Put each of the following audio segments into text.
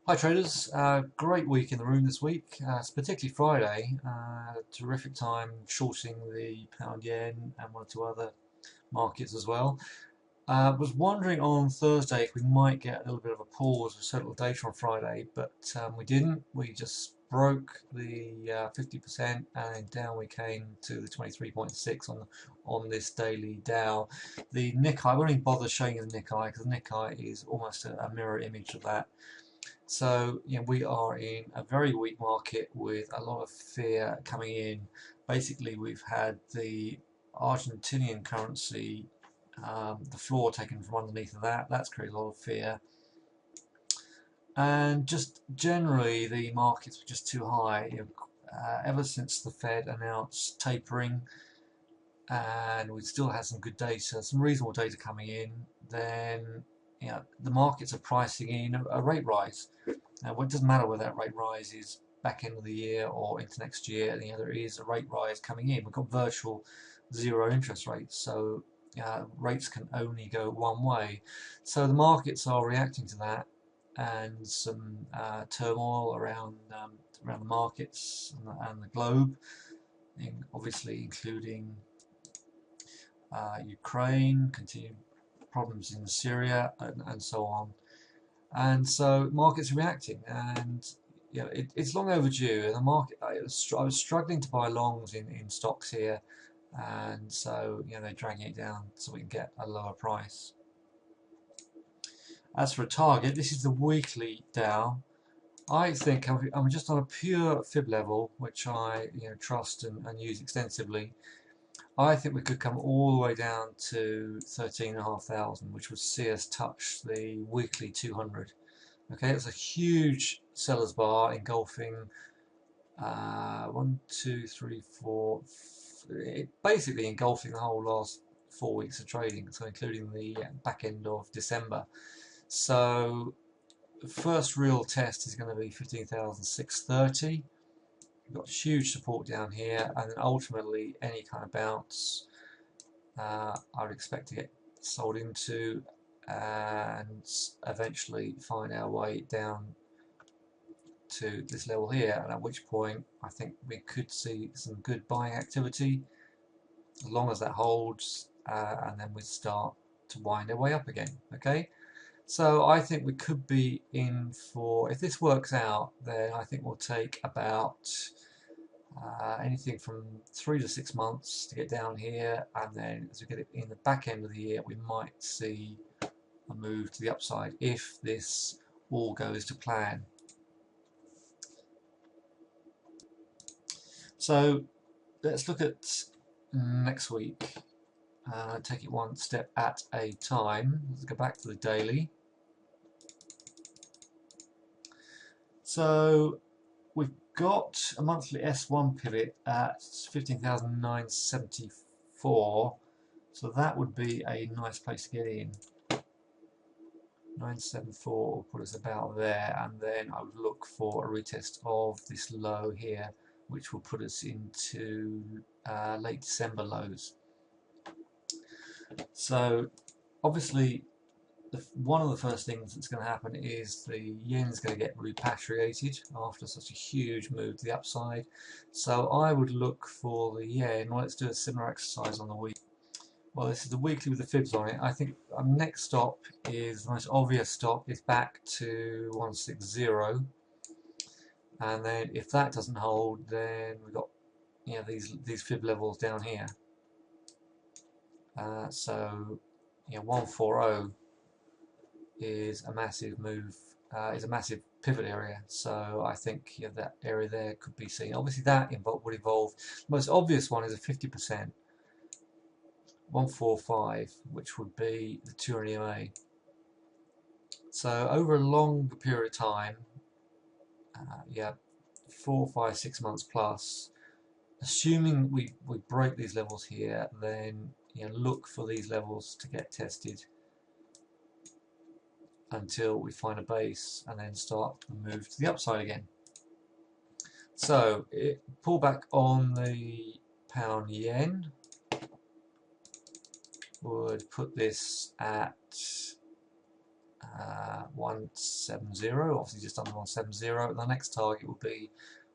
Hi traders, great week in the room this week. It's particularly Friday. Terrific time shorting the pound yen and one or two other markets as well. Was wondering on Thursday if we might get a little bit of a pause with settled data on Friday, but we didn't. We just broke the 50% and then down we came to the 23.6 on this daily Dow. The Nikkei, I won't even bother showing you the Nikkei because the Nikkei is almost a mirror image of that. So, we are in a very weak market with a lot of fear coming in. Basically, we've had the Argentinian currency, the floor taken from underneath of that. That's created a lot of fear. And just generally, the markets were just too high. Ever since the Fed announced tapering, and we still had some good data, some reasonable data coming in, then the markets are pricing in a rate rise. Now, it doesn't matter whether that rate rise is back end of the year or into next year, there is a rate rise coming in. We've got virtual zero interest rates, so rates can only go one way. So the markets are reacting to that, and some turmoil around the markets and the globe, obviously including Ukraine, continued problems in Syria, and so on. And so markets are reacting, and it's long overdue. And the market, I was struggling to buy longs in stocks here, and so they're dragging it down so we can get a lower price. As for a target, this is the weekly Dow. I think I'm just on a pure fib level, which I trust and use extensively. I think we could come all the way down to 13,500, which would see us touch the weekly 200. Okay, it's a huge seller's bar engulfing one, two, three, four, basically engulfing the whole last 4 weeks of trading, so including the back end of December. So the first real test is going to be 15,630. We've got huge support down here, and then ultimately any kind of bounce I would expect to get sold into and eventually find our way down to this level here, and at which point I think we could see some good buying activity as long as that holds, and then we start to wind our way up again. Okay, so I think we could be in for, if this works out, then I think we'll take about anything from 3 to 6 months to get down here, and then as we get it in the back end of the year, we might see a move to the upside if this all goes to plan. So let's look at next week. Take it one step at a time. Let's go back to the daily. So we've got a monthly S1 pivot at 15,974. So that would be a nice place to get in. 974 will put us about there, and then I would look for a retest of this low here, which will put us into late December lows. So obviously one of the first things that's going to happen is the yen's going to get repatriated after such a huge move to the upside. So I would look for the yen. Well, let's do a similar exercise on the week. Well, this is the weekly with the fibs on it. I think our next stop is, the most obvious stop is back to 160, and then if that doesn't hold, then we've got these fib levels down here. So 140 is a massive move, is a massive pivot area. So I think that area there could be seen. Obviously that would involve, the most obvious one is a 50%. 145, which would be the 200 EMA. So over a longer period of time, 4, 5, 6 months plus, assuming we break these levels here, then look for these levels to get tested until we find a base and then start to move to the upside again. So pull back on the pound yen. Would put this at 170, obviously just under 170. The next target will be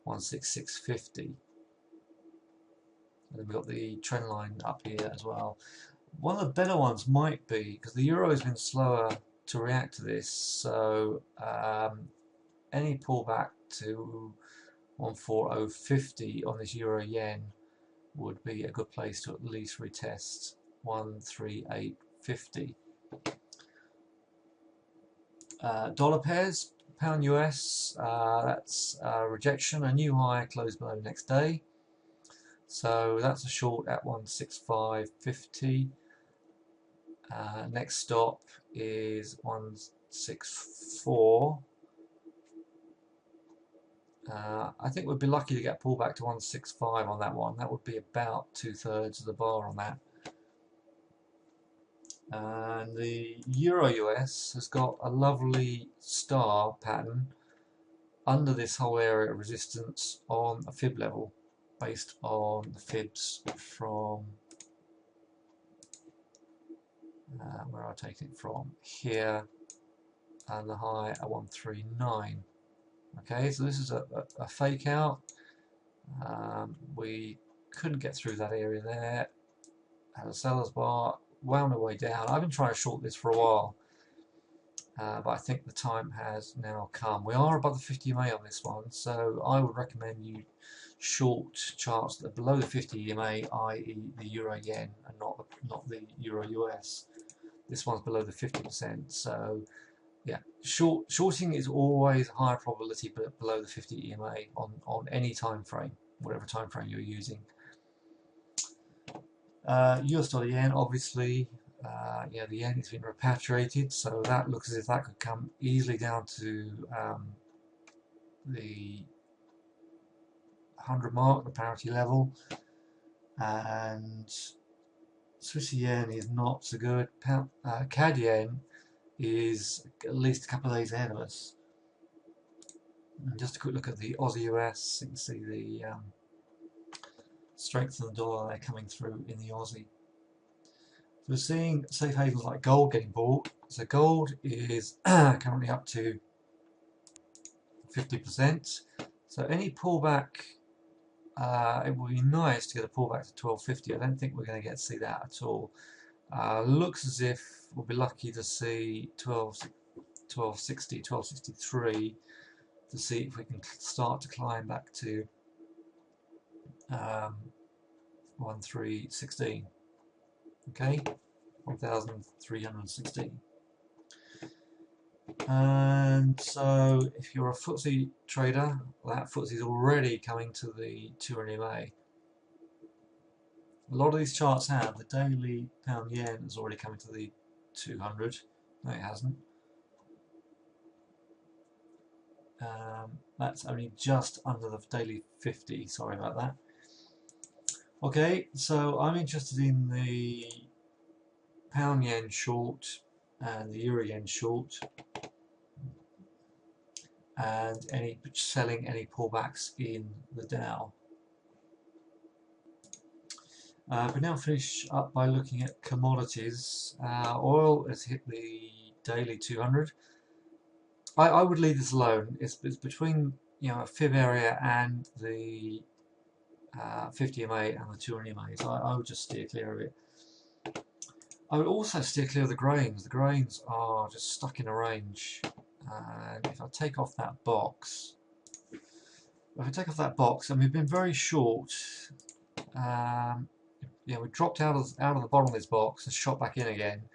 166.50. And then we've got the trend line up here as well. One of the better ones might be, because the euro has been slower to react to this, so any pullback to 140.50 on this euro yen would be a good place to at least retest 138.50. Dollar pairs, pound US, that's rejection, a new high closed below next day. So that's a short at 165.50. Next stop is 164. I think we'd be lucky to get pulled back to 165 on that one. That would be about 2/3 of the bar on that. And the Euro US has got a lovely star pattern under this whole area of resistance on a fib level, based on the fibs from where I take it from here, and the high at 139. Okay, so this is a fake out. We couldn't get through that area there. Had a seller's bar, wound our way down. I've been trying to short this for a while, but I think the time has now come. We are above the 50 EMA on this one, so I would recommend you short charts that are below the 50 EMA, i.e. the Euro Yen, and not the Euro US. This one's below the 50%, so yeah, shorting is always a higher probability but below the 50 EMA on any time frame, whatever time frame you're using. US dollar yen, obviously, yeah, the yen has been repatriated, so that looks as if that could come easily down to the 100 mark, the parity level, and Swiss yen is not so good. CAD yen is at least a couple of days ahead of us. And just a quick look at the Aussie US, you can see the strength of the dollar there coming through in the Aussie. So we're seeing safe havens like gold getting bought. So gold is currently up to 50%. So any pullback, it would be nice to get a pullback to 1250. I don't think we're going to get to see that at all. Looks as if we'll be lucky to see 1260, 1263 to see if we can start to climb back to 1316. Okay, 1316. And so if you're a FTSE trader, that FTSE is already coming to the 200 EMA. A lot of these charts have. The daily pound yen is already coming to the 200. No, it hasn't. That's only just under the daily 50. Sorry about that. Okay, so I'm interested in the pound yen short and the euro yen short, and selling any pullbacks in the Dow. We now finish up by looking at commodities. Oil has hit the daily 200. I would leave this alone. It's between a fib area and the 50 EMA and the 200 EMA, so I would just steer clear of it. I would also steer clear of the grains. The grains are just stuck in a range, and if I take off that box, and we've been very short. We dropped out of the bottom of this box and shot back in again.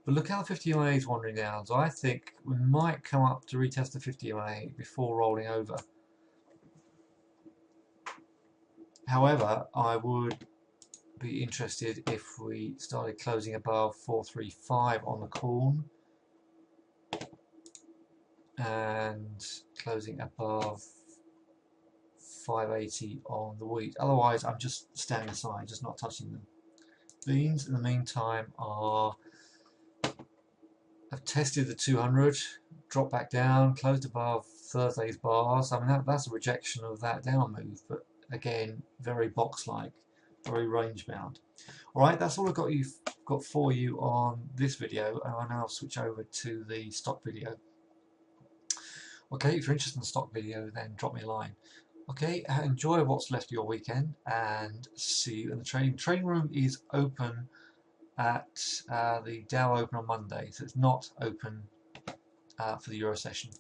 But look how the 50 EMA is wandering down. So I think we might come up to retest the 50 EMA before rolling over. However, I would be interested if we started closing above 435 on the corn and closing above 580 on the wheat. Otherwise, I'm just standing aside, just not touching them. Beans, in the meantime, have tested the 200, dropped back down, closed above Thursday's bars. I mean, that's a rejection of that down move, but again, very box-like, very range-bound. All right, that's all I've got got for you on this video, and I'll now switch over to the stock video. Okay, if you're interested in the stock video, then drop me a line. Okay, enjoy what's left of your weekend, and see you in the trading. Trading room is open at the Dow Open on Monday, so it's not open for the Euro session.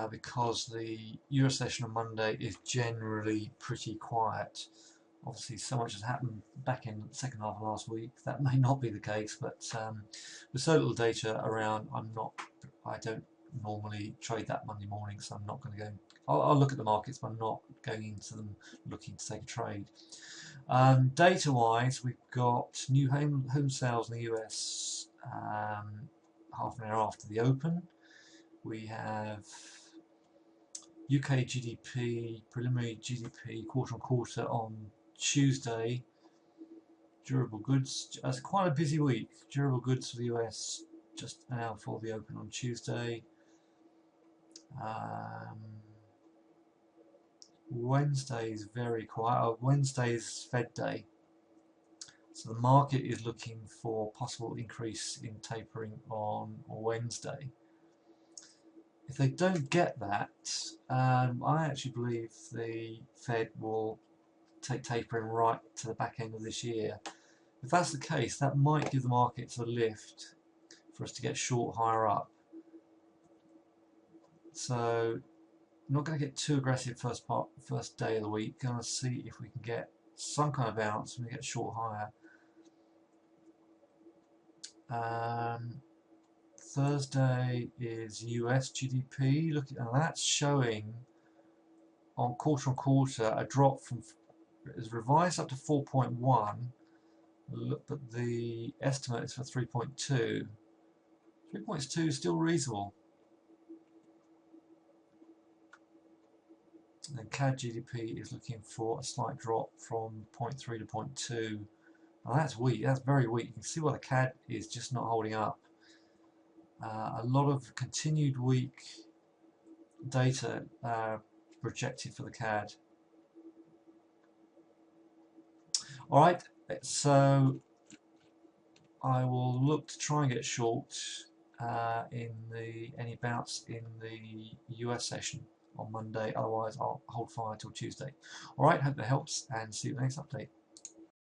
Because the Euro session on Monday is generally pretty quiet. Obviously, so much has happened back in the second half of last week. That may not be the case, but with so little data around, I don't normally trade that Monday morning, so I'm not going to go. I'll look at the markets, but I'm not going into them looking to take a trade. Data-wise, we've got new home sales in the US half an hour after the open. We have UK GDP, preliminary GDP quarter on quarter on Tuesday. Durable goods, it's quite a busy week. Durable goods for the US just an hour before the open on Tuesday. Wednesday is very quiet. Wednesday is Fed day. So the market is looking for possible increase in tapering on Wednesday. If they don't get that, I actually believe the Fed will take tapering right to the back end of this year. If that's the case, that might give the markets a lift for us to get short higher up. So I'm not going to get too aggressive first day of the week. Going to see if we can get some kind of bounce when we get short higher. Thursday is US GDP. Look, and that's showing on quarter a drop from, is revised up to 4.1, but the estimate is for 3.2. 3.2 is still reasonable. And CAD GDP is looking for a slight drop from 0.3 to 0.2. Now that's weak, that's very weak. You can see why the CAD is just not holding up. A lot of continued weak data projected for the CAD. Alright, so I will look to try and get short in any bounce in the US session on Monday. Otherwise, I'll hold fire till Tuesday. Alright, hope that helps, and see you in the next update.